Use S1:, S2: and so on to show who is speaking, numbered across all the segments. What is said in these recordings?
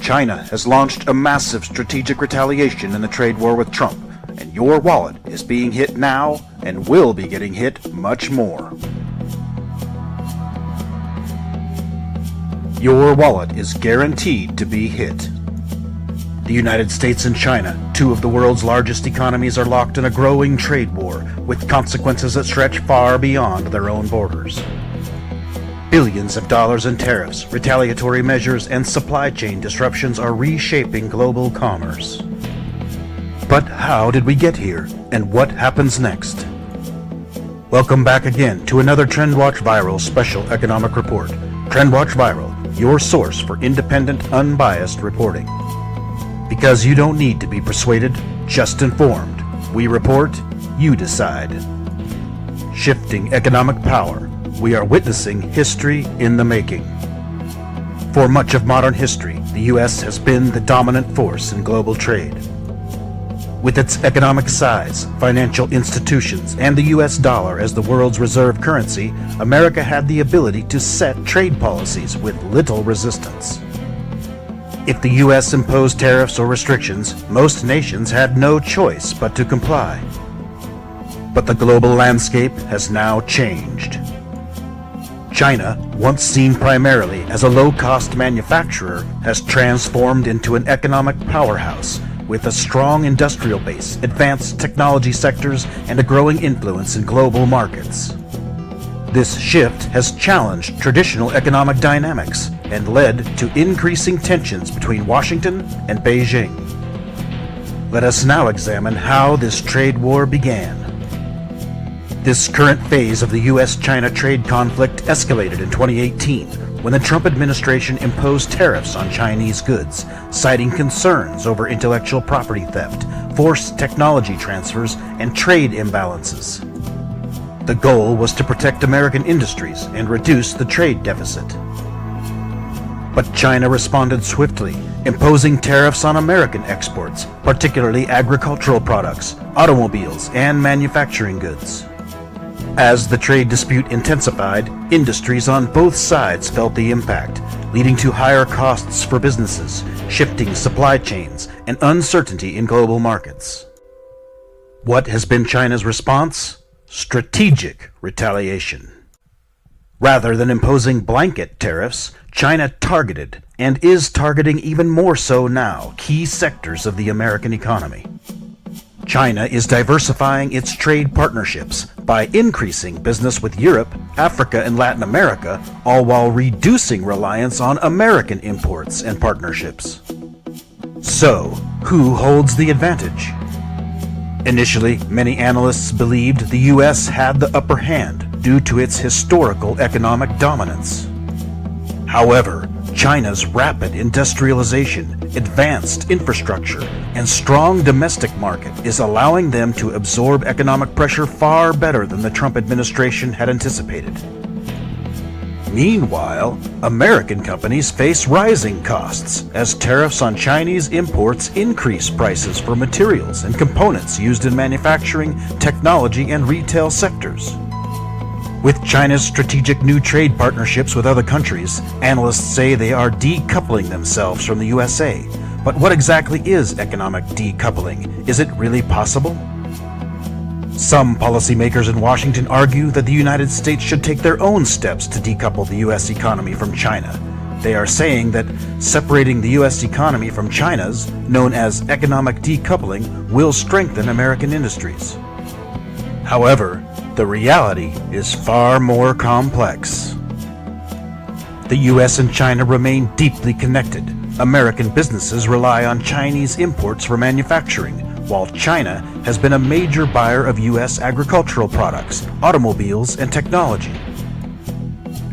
S1: China has launched a massive strategic retaliation in the trade war with Trump, and your wallet is being hit now and will be getting hit much more. Your wallet is guaranteed to be hit. The United States and China, two of the world's largest economies, are locked in a growing trade war with consequences that stretch far beyond their own borders. Billions of dollars in tariffs, retaliatory measures, and supply chain disruptions are reshaping global commerce. But how did we get here, and what happens next? Welcome back again to another TrendWatch Viral Special Economic Report. TrendWatch Viral, your source for independent, unbiased reporting. Because you don't need to be persuaded, just informed. We report, you decide. Shifting economic power. We are witnessing history in the making. For much of modern history, the U.S. has been the dominant force in global trade. With its economic size, financial institutions, and the U.S. dollar as the world's reserve currency, America had the ability to set trade policies with little resistance. If the U.S. imposed tariffs or restrictions, most nations had no choice but to comply. But the global landscape has now changed. China, once seen primarily as a low-cost manufacturer, has transformed into an economic powerhouse with a strong industrial base, advanced technology sectors, and a growing influence in global markets. This shift has challenged traditional economic dynamics and led to increasing tensions between Washington and Beijing. Let us now examine how this trade war began. This current phase of the U.S.-China trade conflict escalated in 2018 when the Trump administration imposed tariffs on Chinese goods, citing concerns over intellectual property theft, forced technology transfers, and trade imbalances. The goal was to protect American industries and reduce the trade deficit. But China responded swiftly, imposing tariffs on American exports, particularly agricultural products, automobiles, and manufacturing goods. As the trade dispute intensified, industries on both sides felt the impact, leading to higher costs for businesses, shifting supply chains, and uncertainty in global markets. What has been China's response? Strategic retaliation. Rather than imposing blanket tariffs, China targeted, and is targeting even more so now, key sectors of the American economy. China is diversifying its trade partnerships by increasing business with Europe, Africa, and Latin America, all while reducing reliance on American imports and partnerships. So, who holds the advantage? Initially, many analysts believed the U.S. had the upper hand due to its historical economic dominance. However, China's rapid industrialization, advanced infrastructure, and strong domestic market is allowing them to absorb economic pressure far better than the Trump administration had anticipated. Meanwhile, American companies face rising costs as tariffs on Chinese imports increase prices for materials and components used in manufacturing, technology, and retail sectors. With China's strategic new trade partnerships with other countries, analysts say they are decoupling themselves from the USA. But what exactly is economic decoupling? Is it really possible? Some policymakers in Washington argue that the United States should take their own steps to decouple the U.S. economy from China. They are saying that separating the U.S. economy from China's, known as economic decoupling, will strengthen American industries. However, the reality is far more complex. The U.S. and China remain deeply connected. American businesses rely on Chinese imports for manufacturing, while China has been a major buyer of U.S. agricultural products, automobiles, and technology.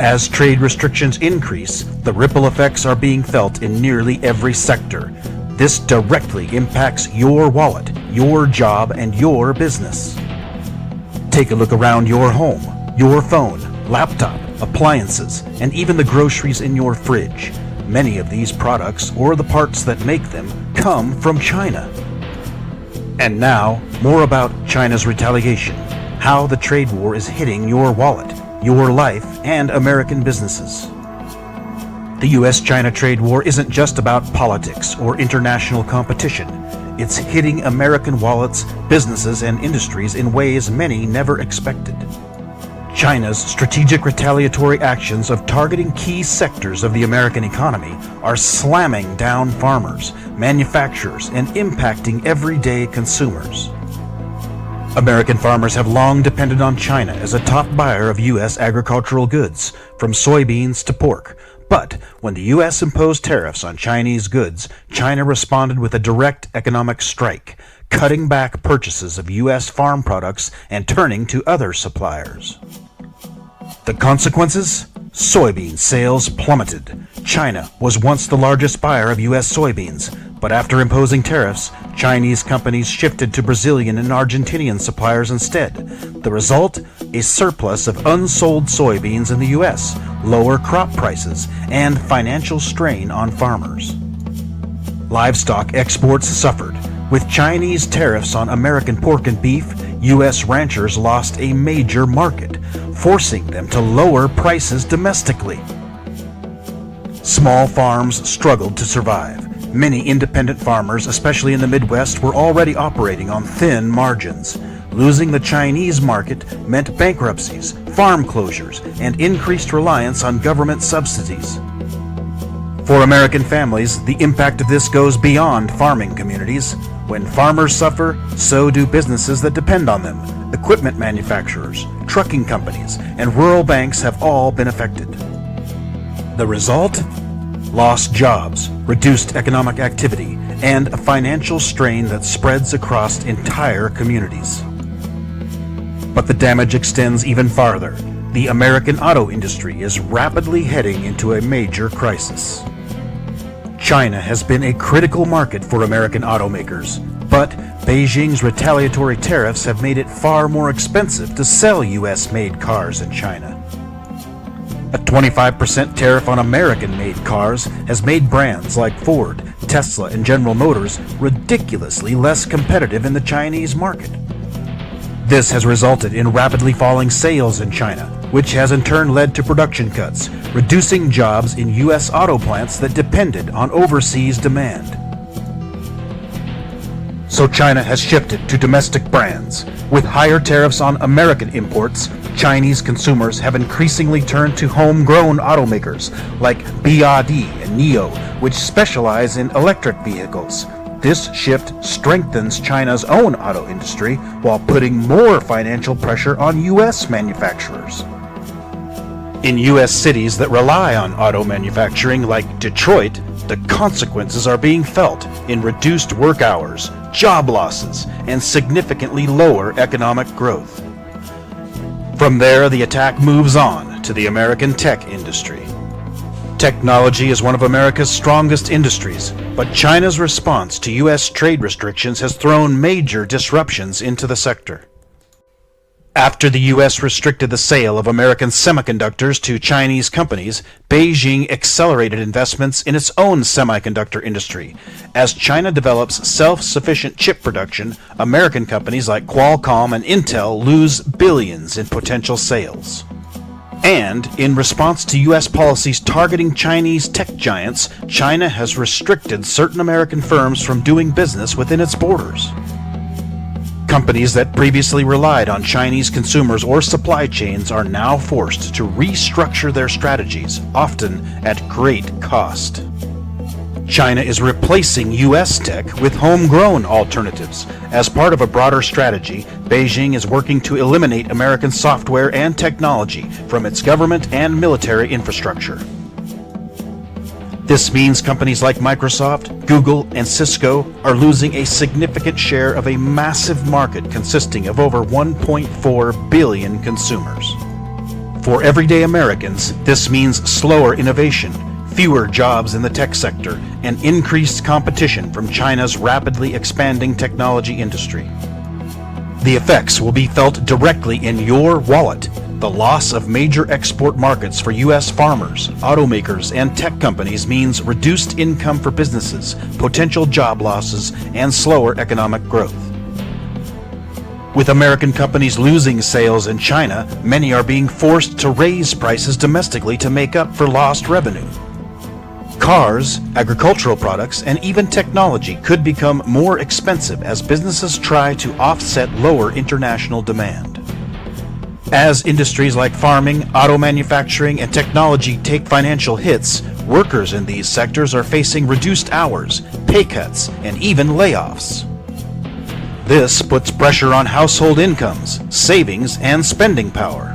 S1: As trade restrictions increase, the ripple effects are being felt in nearly every sector. This directly impacts your wallet, your job, and your business. Take a look around your home, your phone, laptop, appliances, and even the groceries in your fridge. Many of these products, or the parts that make them, come from China. And now, more about China's retaliation, how the trade war is hitting your wallet, your life, and American businesses. The US-China trade war isn't just about politics or international competition. It's hitting American wallets, businesses, and industries in ways many never expected. China's strategic retaliatory actions of targeting key sectors of the American economy are slamming down farmers, manufacturers, and impacting everyday consumers. American farmers have long depended on China as a top buyer of U.S. agricultural goods, from soybeans to pork. But when the U.S. imposed tariffs on Chinese goods, China responded with a direct economic strike, cutting back purchases of U.S. farm products and turning to other suppliers. The consequences? Soybean sales plummeted. China was once the largest buyer of U.S. soybeans, but after imposing tariffs, Chinese companies shifted to Brazilian and Argentinian suppliers instead. The result? A surplus of unsold soybeans in the U.S., lower crop prices, and financial strain on farmers. Livestock exports suffered. With Chinese tariffs on American pork and beef, U.S. ranchers lost a major market, forcing them to lower prices domestically. Small farms struggled to survive. Many independent farmers, especially in the Midwest, were already operating on thin margins. Losing the Chinese market meant bankruptcies, farm closures, and increased reliance on government subsidies. For American families, the impact of this goes beyond farming communities. When farmers suffer, so do businesses that depend on them. Equipment manufacturers, trucking companies, and rural banks have all been affected. The result? Lost jobs, reduced economic activity, and a financial strain that spreads across entire communities. But the damage extends even farther. The American auto industry is rapidly heading into a major crisis. China has been a critical market for American automakers, but Beijing's retaliatory tariffs have made it far more expensive to sell U.S.-made cars in China. A 25% tariff on American-made cars has made brands like Ford, Tesla, and General Motors ridiculously less competitive in the Chinese market. This has resulted in rapidly falling sales in China, which has in turn led to production cuts, reducing jobs in U.S. auto plants that depended on overseas demand. So China has shifted to domestic brands. With higher tariffs on American imports, Chinese consumers have increasingly turned to homegrown automakers like BYD and NIO, which specialize in electric vehicles. This shift strengthens China's own auto industry while putting more financial pressure on U.S. manufacturers. In U.S. cities that rely on auto manufacturing like Detroit, the consequences are being felt in reduced work hours, job losses, and significantly lower economic growth. From there, the attack moves on to the American tech industry. Technology is one of America's strongest industries, but China's response to U.S. trade restrictions has thrown major disruptions into the sector. After the U.S. restricted the sale of American semiconductors to Chinese companies, Beijing accelerated investments in its own semiconductor industry. As China develops self-sufficient chip production, American companies like Qualcomm and Intel lose billions in potential sales. And, in response to U.S. policies targeting Chinese tech giants, China has restricted certain American firms from doing business within its borders. Companies that previously relied on Chinese consumers or supply chains are now forced to restructure their strategies, often at great cost. China is replacing U.S. tech with homegrown alternatives. As part of a broader strategy, Beijing is working to eliminate American software and technology from its government and military infrastructure. This means companies like Microsoft, Google, and Cisco are losing a significant share of a massive market consisting of over 1.4 billion consumers. For everyday Americans, this means slower innovation, fewer jobs in the tech sector, and increased competition from China's rapidly expanding technology industry. The effects will be felt directly in your wallet. The loss of major export markets for U.S. farmers, automakers, and tech companies means reduced income for businesses, potential job losses, and slower economic growth. With American companies losing sales in China, many are being forced to raise prices domestically to make up for lost revenue. Cars, agricultural products, and even technology could become more expensive as businesses try to offset lower international demand. As industries like farming, auto manufacturing, and technology take financial hits, workers in these sectors are facing reduced hours, pay cuts, and even layoffs. This puts pressure on household incomes, savings, and spending power.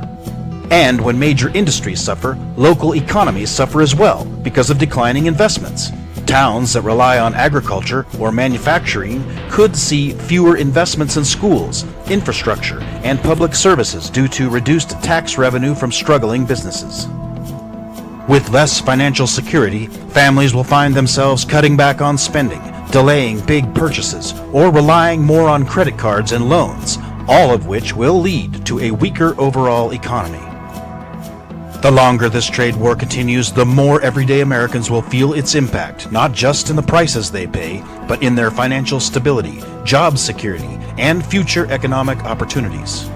S1: And when major industries suffer, local economies suffer as well because of declining investments. Towns that rely on agriculture or manufacturing could see fewer investments in schools, infrastructure, and public services due to reduced tax revenue from struggling businesses. With less financial security, families will find themselves cutting back on spending, delaying big purchases, or relying more on credit cards and loans, all of which will lead to a weaker overall economy. The longer this trade war continues, the more everyday Americans will feel its impact, not just in the prices they pay, but in their financial stability, job security, and future economic opportunities.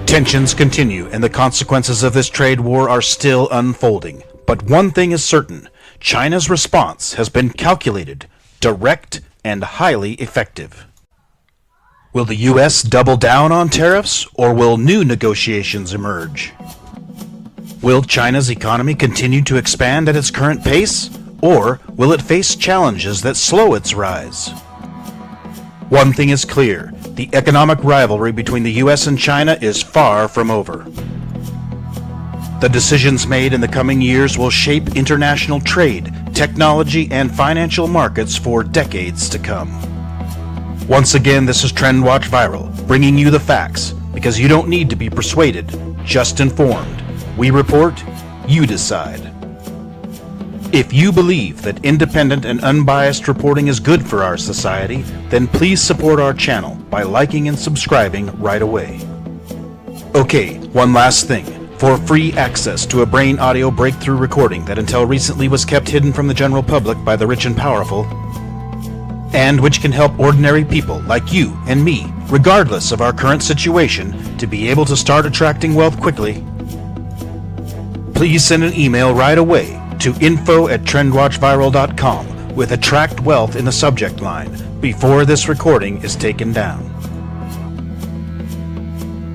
S1: Tensions continue, and the consequences of this trade war are still unfolding. But one thing is certain: China's response has been calculated, direct, and highly effective. Will the U.S. double down on tariffs, or will new negotiations emerge? Will China's economy continue to expand at its current pace, or will it face challenges that slow its rise? One thing is clear: the economic rivalry between the U.S. and China is far from over. The decisions made in the coming years will shape international trade, technology, and financial markets for decades to come. Once again, this is Trend Watch Viral, bringing you the facts, because you don't need to be persuaded, just informed. We report, you decide. If you believe that independent and unbiased reporting is good for our society, then please support our channel by liking and subscribing right away. Okay, one last thing. For free access to a brain audio breakthrough recording that until recently was kept hidden from the general public by the rich and powerful, and which can help ordinary people like you and me, regardless of our current situation, to be able to start attracting wealth quickly, please send an email right away to info@trendwatchviral.com with "Attract Wealth" in the subject line before this recording is taken down.